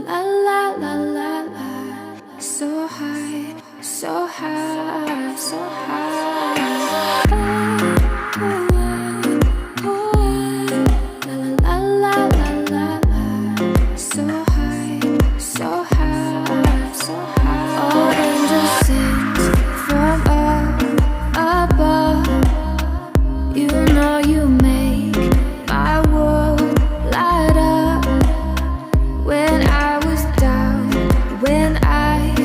la la la la la. So high, so high, so high. La la la la la la. So high, so high, so high. All angels sing from up above. You